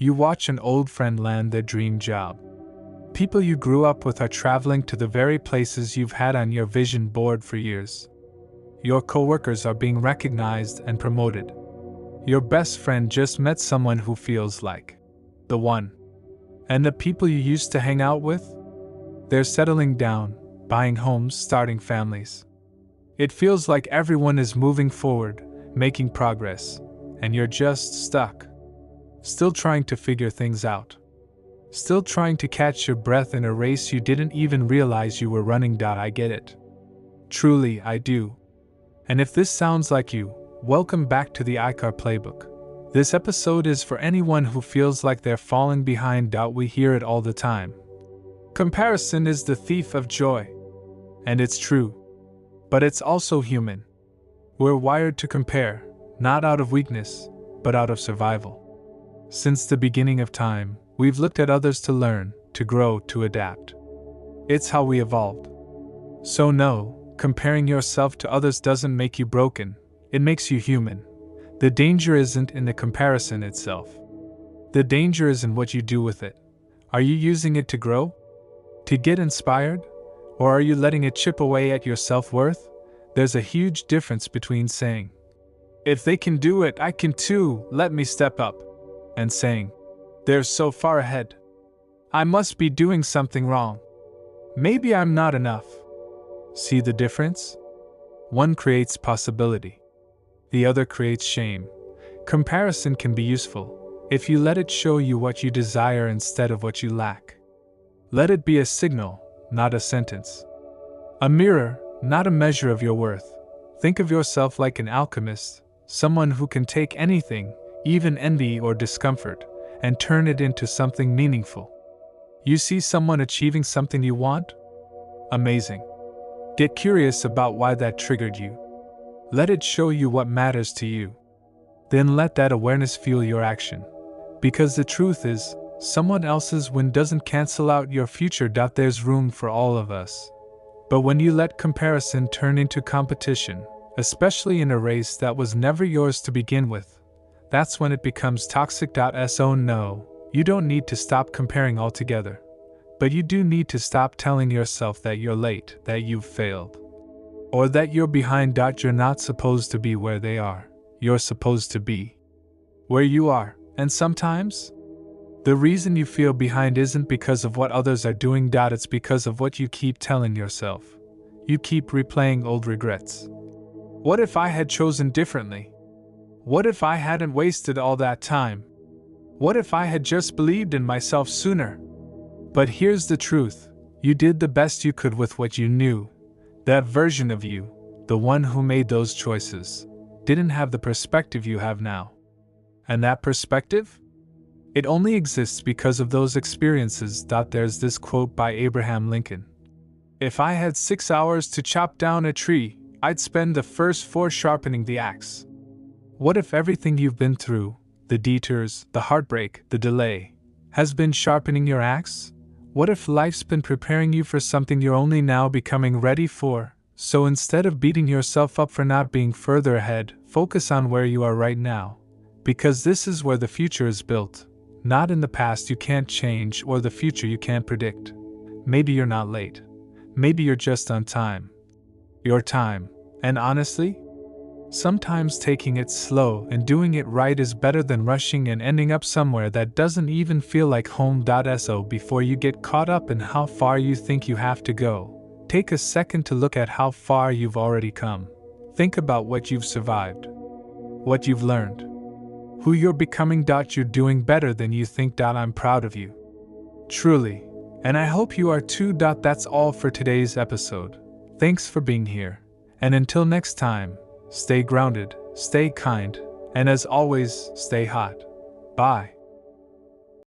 You watch an old friend land their dream job. People you grew up with are traveling to the very places you've had on your vision board for years. Your coworkers are being recognized and promoted. Your best friend just met someone who feels like the one. And the people you used to hang out with? They're settling down, buying homes, starting families. It feels like everyone is moving forward, making progress, and you're just stuck. Still trying to figure things out. Still trying to catch your breath in a race you didn't even realize you were running. I get it. Truly, I do. And if this sounds like you, welcome back to the iCar Playbook. This episode is for anyone who feels like they're falling behind. We hear it all the time. Comparison is the thief of joy. And it's true. But it's also human. We're wired to compare, not out of weakness, but out of survival. Since the beginning of time, we've looked at others to learn, to grow, to adapt. It's how we evolved. So no, comparing yourself to others doesn't make you broken, it makes you human. The danger isn't in the comparison itself. The danger is in what you do with it. Are you using it to grow? To get inspired? Or are you letting it chip away at your self-worth? There's a huge difference between saying, "If they can do it, I can too, let me step up," and saying, "They're so far ahead. I must be doing something wrong. Maybe I'm not enough." See the difference? One creates possibility. The other creates shame. Comparison can be useful if you let it show you what you desire instead of what you lack. Let it be a signal, not a sentence. A mirror, not a measure of your worth. Think of yourself like an alchemist, someone who can take anything, even envy or discomfort, and turn it into something meaningful. You see someone achieving something you want? Amazing. Get curious about why that triggered you. Let it show you what matters to you. Then let that awareness fuel your action. Because the truth is, someone else's win doesn't cancel out your future. There's room for all of us. But when you let comparison turn into competition, especially in a race that was never yours to begin with, that's when it becomes toxic. So no, you don't need to stop comparing altogether. But you do need to stop telling yourself that you're late, that you've failed, or that you're behind. You're not supposed to be where they are. You're supposed to be where you are. And sometimes, the reason you feel behind isn't because of what others are doing. It's because of what you keep telling yourself. You keep replaying old regrets. What if I had chosen differently? What if I hadn't wasted all that time? What if I had just believed in myself sooner? But here's the truth. You did the best you could with what you knew. That version of you, the one who made those choices, didn't have the perspective you have now. And that perspective? It only exists because of those experiences. There's this quote by Abraham Lincoln. "If I had 6 hours to chop down a tree, I'd spend the first 4 sharpening the axe." What if everything you've been through, the detours, the heartbreak, the delay, has been sharpening your axe? What if life's been preparing you for something you're only now becoming ready for? So instead of beating yourself up for not being further ahead, focus on where you are right now. Because this is where the future is built. Not in the past you can't change or the future you can't predict. Maybe you're not late. Maybe you're just on time. Your time. And honestly, sometimes taking it slow and doing it right is better than rushing and ending up somewhere that doesn't even feel like home. So before you get caught up in how far you think you have to go, take a second to look at how far you've already come. Think about what you've survived, what you've learned, who you're becoming. You're doing better than you think. I'm proud of you. Truly. And I hope you are too. That's all for today's episode. Thanks for being here. And until next time, stay grounded, stay kind, and as always, stay hot. Bye.